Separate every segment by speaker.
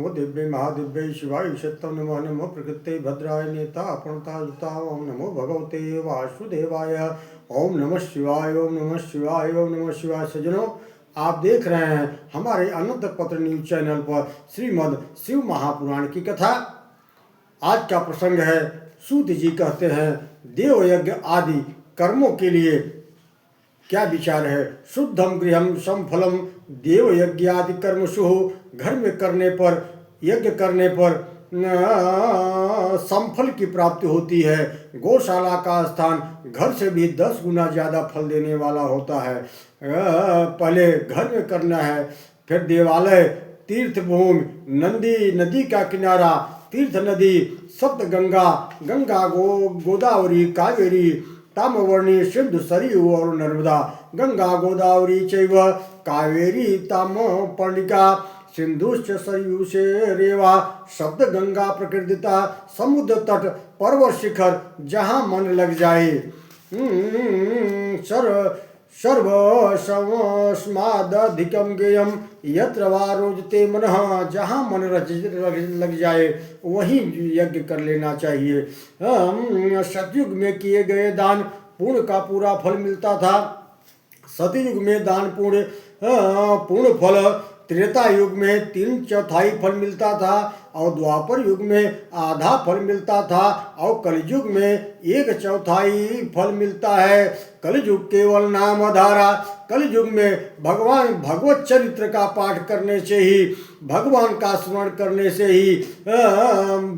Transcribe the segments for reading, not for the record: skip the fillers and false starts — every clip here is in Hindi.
Speaker 1: नमो दिव्य महादिव्य शिवाय सत्यम नमो नमो प्रकृते भद्राय नेता अपणता जुता ओम नमो भगवते वासुदेवाय ओम नमः शिवाय ओम नमः शिवाय ओम नमः शिवाय। सज्जनों, आप देख रहे हैं हमारे अनंत पत्र न्यूज चैनल पर श्रीमद् शिव महापुराण की कथा। आज का प्रसंग है, सूत जी कहते हैं देव यज्ञ आदि कर्मों के लिए क्या विचार है। शुद्धम गृहम समफलम देव यज्ञ आदि कर्मसु। घर में करने पर, यज्ञ करने पर समफल की प्राप्ति होती है। गौशाला का स्थान घर से भी 10 गुना ज़्यादा फल देने वाला होता है। पहले घर में करना है, फिर देवालय, तीर्थ भूमि, नदी का किनारा, तीर्थ नदी, सप्त गंगा, गोदावरी, कावेरी, ताम्रवर्णी, सिंधु, सरयू और नर्मदा। गंगा गोदावरी चैव कावेरी ताम्रपर्णिका सिंधुश्च सरयू से रेवा। शब्द गंगा प्रकृतिता समुद्र तट पर्वत शिखर जहाँ मन लग जाए। सर्वस्मादधिकम गेयम यत्र वा रोजते मनः। जहाँ मन लग जाए वहीं यज्ञ कर लेना चाहिए। सतयुग में किए गए दान पुण्य का पूरा फल मिलता था। सतयुग में दान पूर्ण फल, त्रेता युग में 3/4 फल मिलता था और द्वापर युग में आधा फल मिलता था और कलयुग में 1/4 फल मिलता है। कलयुग केवल नाम आधारा। कलयुग में भगवत चरित्र का पाठ करने से ही, भगवान का स्मरण करने से ही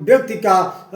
Speaker 1: व्यक्ति का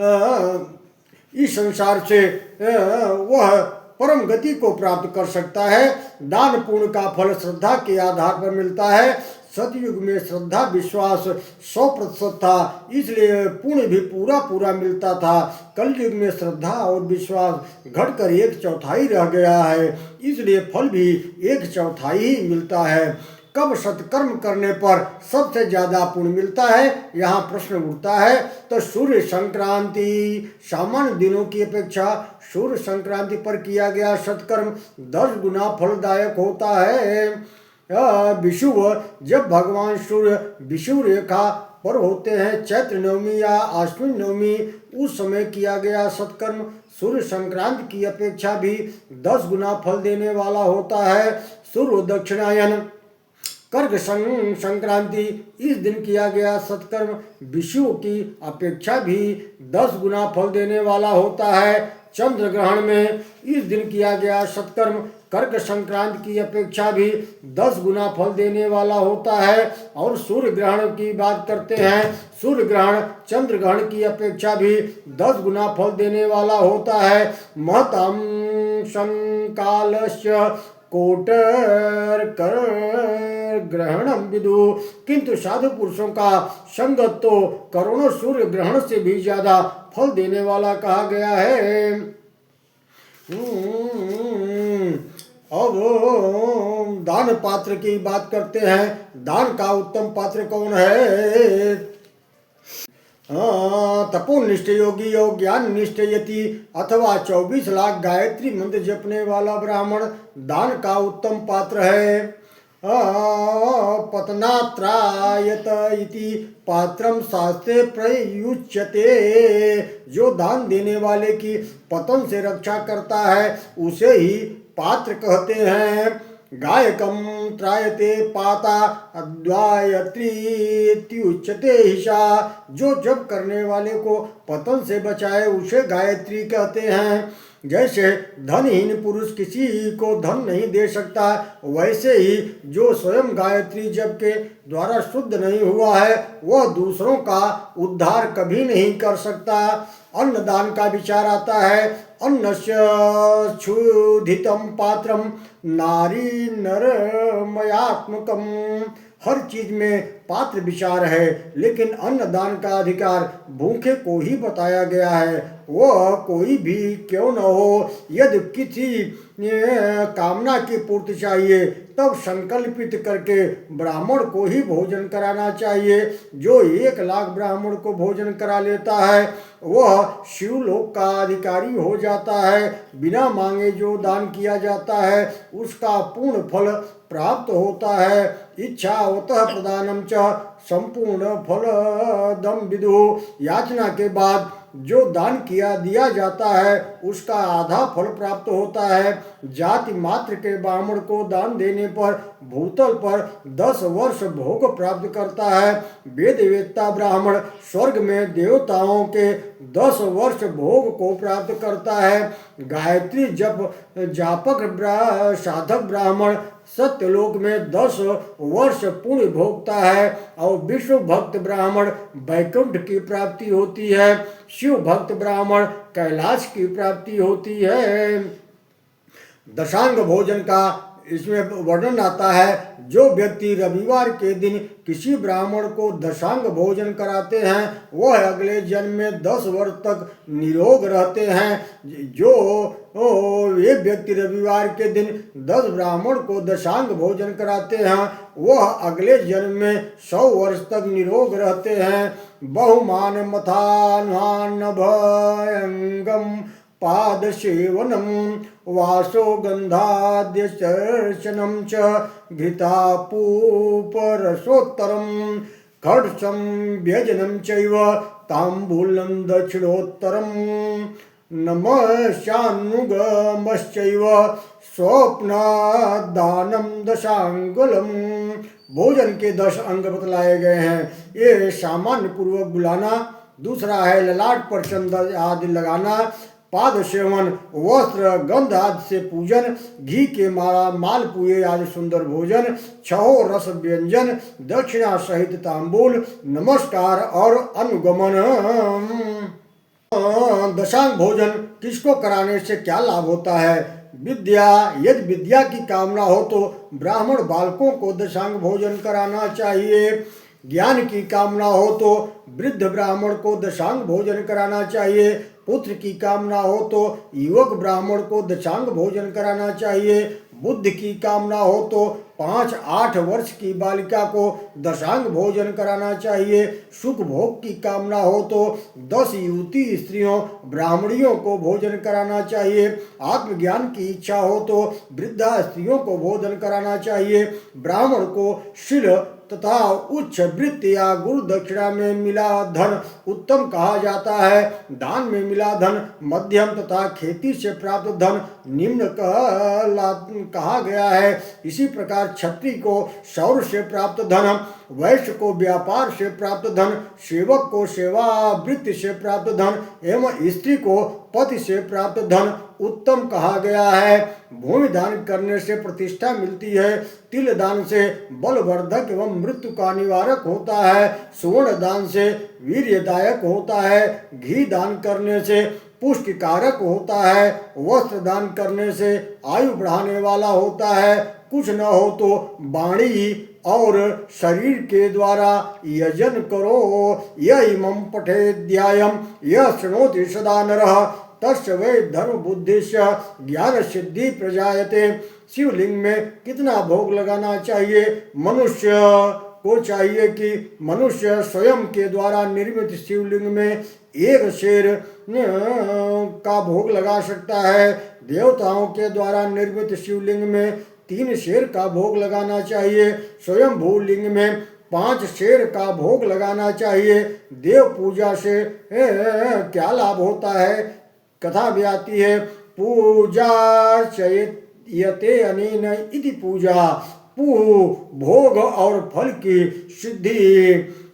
Speaker 1: इस संसार से वह परम गति को प्राप्त कर सकता है। दान पुण्य का फल श्रद्धा के आधार पर मिलता है। सतयुग में श्रद्धा विश्वास 100% था, इसलिए पुण्य भी पूरा मिलता था। कलयुग में श्रद्धा और विश्वास घटकर 1/4 रह गया है, इसलिए फल भी 1/4 ही मिलता है। कब सत्कर्म करने पर सबसे ज्यादा पुण्य मिलता है, यहाँ प्रश्न उठता है। तो सूर्य संक्रांति, सामान्य दिनों की अपेक्षा सूर्य संक्रांति पर किया गया सत्कर्म 10 गुना फलदायक होता है। विषुव, जब भगवान सूर्य विषुव रेखा पर होते हैं, चैत्र नवमी या आश्विन नवमी, उस समय किया गया सत्कर्म सूर्य संक्रांति की अपेक्षा भी 10 गुना फल देने वाला होता है। सूर्य दक्षिणायन कर्क संक्रांति, इस दिन किया गया सत्कर्म विषुव की अपेक्षा भी 10 गुना फल देने वाला होता है। चंद्र ग्रहण में इस दिन किया गया सत्कर्म कर्क संक्रांति की अपेक्षा भी 10 गुना फल देने वाला होता है। और सूर्य ग्रहण की बात करते हैं, सूर्य ग्रहण चंद्र ग्रहण की अपेक्षा भी 10 गुना फल देने वाला होता है। महतम संकालस्य कोटर कर ग्रहणम विदु, किंतु साधु पुरुषों का संगत तो करोड़ों सूर्य ग्रहण से भी ज्यादा फल देने वाला कहा गया है। अब दान पात्र की बात करते हैं। दान का उत्तम पात्र कौन है? तपोनिष्ठ योगी और ज्ञान निष्ठ यति अथवा 24 लाख गायत्री मंत्र जपने वाला ब्राह्मण दान का उत्तम पात्र है। पतनात्रायत इति पात्रम शास्त्रे प्रयुज्यते, जो दान देने वाले की पतन से रक्षा करता है उसे ही पात्र कहते हैं। गायकम त्रायते पाता अद्वायत्री उच्यते हिषा, जो जप करने वाले को पतन से बचाए उसे गायत्री कहते हैं। जैसे धनहीन पुरुष किसी को धन नहीं दे सकता, वैसे ही जो स्वयं गायत्री जप के द्वारा शुद्ध नहीं हुआ है वह दूसरों का उद्धार कभी नहीं कर सकता। अन्नदान का विचार आता है। अन्नस्य क्षुधितम पात्रम नारी नरमयात्मकम, हर चीज में पात्र विचार है, लेकिन अन्नदान का अधिकार भूखे को ही बताया गया है। वह कोई भी क्यों न हो, यदि किसी कामना की पूर्ति चाहिए तब संकल्पित करके ब्राह्मण को ही भोजन कराना चाहिए। जो 1 लाख ब्राह्मण को भोजन करा लेता है वह शिवलोक का अधिकारी हो जाता है। बिना मांगे जो दान किया जाता है उसका पूर्ण फल प्राप्त होता है। इच्छावतः प्रदानम च संपूर्ण फलदम विदु। याचना के बाद जो दान दिया जाता है उसका आधा फल प्राप्त होता है। जाति मात्र के ब्राह्मण को दान देने पर भूतल पर 10 वर्ष भोग प्राप्त करता है। वेद वेत्ता ब्राह्मण स्वर्ग में देवताओं के 10 वर्ष भोग को प्राप्त करता है। गायत्री जप जापक साधक ब्राह्मण सत्यलोक में 10 वर्ष पुण्य भोगता है और विष्णु भक्त ब्राह्मण वैकुंठ की प्राप्ति होती है। शिव भक्त ब्राह्मण कैलाश की प्राप्ति होती है। दशांग भोजन का इसमें वर्णन आता है। जो व्यक्ति रविवार के दिन किसी ब्राह्मण को दशांग भोजन कराते हैं वह अगले जन्म में 10 वर्ष तक निरोग रहते हैं। जो ये व्यक्ति रविवार के दिन 10 ब्राह्मण को दशांग भोजन कराते हैं वह अगले जन्म में 100 वर्ष तक निरोग रहते हैं। बहुमान मथान्वान भयंगम पाद सेवनम वासो गंधाद्य चर्चनम च घृतापूपरसोत्तरम खड्सं व्यजनम चैव तांबूलं दक्षिणोत्तरम नमस्यानुगमश्चैव स्वप्नादानं दशांगुलम। भोजन के 10 अंग बतलाए गए हैं। ये सामान्य पूर्वक बुलाना, दूसरा है ललाट पर चंदन आदि लगाना, पाद सेवन, वस्त्र गंध आदि से पूजन, घी के मालपुए आदि सुंदर भोजन, छहो रस व्यंजन, दक्षिणा सहित तांबूल, नमस्कार और अनुगमन। दशांग भोजन किसको कराने से क्या लाभ होता है? विद्या, यदि विद्या की कामना हो तो ब्राह्मण बालकों को दशांग भोजन कराना चाहिए। ज्ञान की कामना हो तो वृद्ध ब्राह्मण को दशांग भोजन कराना चाहिए। पुत्र की कामना हो तो युवक ब्राह्मण को दशांग भोजन कराना चाहिए। बुद्धि की कामना हो तो 5-8 वर्ष की बालिका को दशांग भोजन कराना चाहिए। सुख भोग की कामना हो तो 10 युवती स्त्रियों ब्राह्मणियों को भोजन कराना चाहिए। आत्मज्ञान की इच्छा हो तो वृद्धा स्त्रियों को भोजन कराना चाहिए। ब्राह्मण को शील तथा उच्च वृत्ति या गुरु दक्षिणा में मिला धन उत्तम कहा जाता है। दान में मिला धन मध्यम तथा खेती से प्राप्त धन निम्न कहा गया है। इसी प्रकार क्षत्रिय को सौर से प्राप्त धन, वैश्य को व्यापार से प्राप्त धन, सेवक को सेवावृत्ति से प्राप्त धन एवं स्त्री को पति से प्राप्त धन उत्तम कहा गया है। भूमि दान करने से प्रतिष्ठा मिलती है। तिल दान से बलवर्धक एवं मृत्यु का निवारक होता है। सुवर्ण दान से वीर्यदायक होता है। घी दान करने से पुष्टि कारक होता है। वस्त्र दान करने से आयु बढ़ाने वाला होता है। कुछ न हो तो वाणी और शरीर के द्वारा यजन करो। यह इमं पठेद्यायम यह शृणोति सदा नरः तस्य वै धर्म बुद्धिश्च ज्ञान सिद्धि प्रजायते। शिवलिंग में कितना भोग लगाना चाहिए? मनुष्य को चाहिए कि मनुष्य स्वयं के द्वारा निर्मित शिवलिंग में 1 शेर का भोग लगा सकता है। देवताओं के द्वारा निर्मित शिवलिंग में 3 शेर का भोग लगाना चाहिए। स्वयं भूलिंग में 5 शेर का भोग लगाना चाहिए। देव पूजा से क्या लाभ होता है? कथा भी आती है। पूजा चयते अनेन इति पूजा। भोग और फल की सिद्धि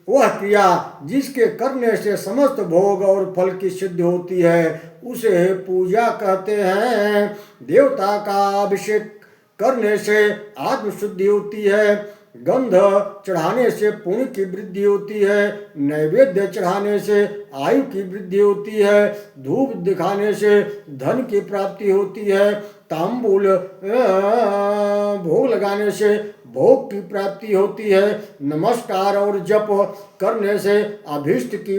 Speaker 1: वह क्रिया जिसके करने से समस्त भोग और फल की सिद्धि होती है उसे पूजा कहते हैं। देवता का अभिषेक करने से आत्मशुद्धि होती है। गंध चढ़ाने से पुण्य की वृद्धि होती है। नैवेद्य चढ़ाने से आयु की वृद्धि होती है। धूप दिखाने से धन की प्राप्ति होती है। तांबूल भोग लगाने से भोग की प्राप्ति होती है। नमस्कार और जप करने से अभीष्ट की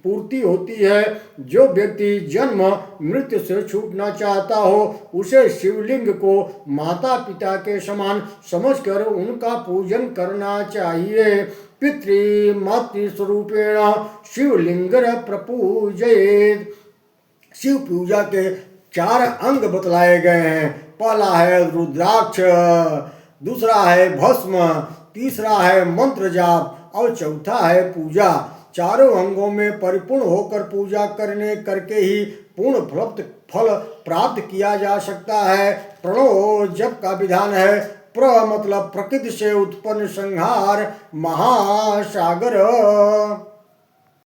Speaker 1: पूर्ति होती है। जो व्यक्ति जन्म मृत्यु से छूटना चाहता हो उसे शिवलिंग को माता पिता के समान समझकर उनका पूजन करना चाहिए। पितृ मातृ स्वरूपेण शिवलिंग प्रपूजयेत्। शिव पूजा के 4 अंग बतलाए गए हैं। पहला है रुद्राक्ष, दूसरा है भस्म, तीसरा है मंत्र जाप और चौथा है पूजा। चारों अंगों में परिपूर्ण होकर पूजा करके ही पूर्ण फल प्राप्त किया जा सकता है। प्रणव जप का विधान है। प्र मतलब प्रकृति से उत्पन्न संहार महासागर।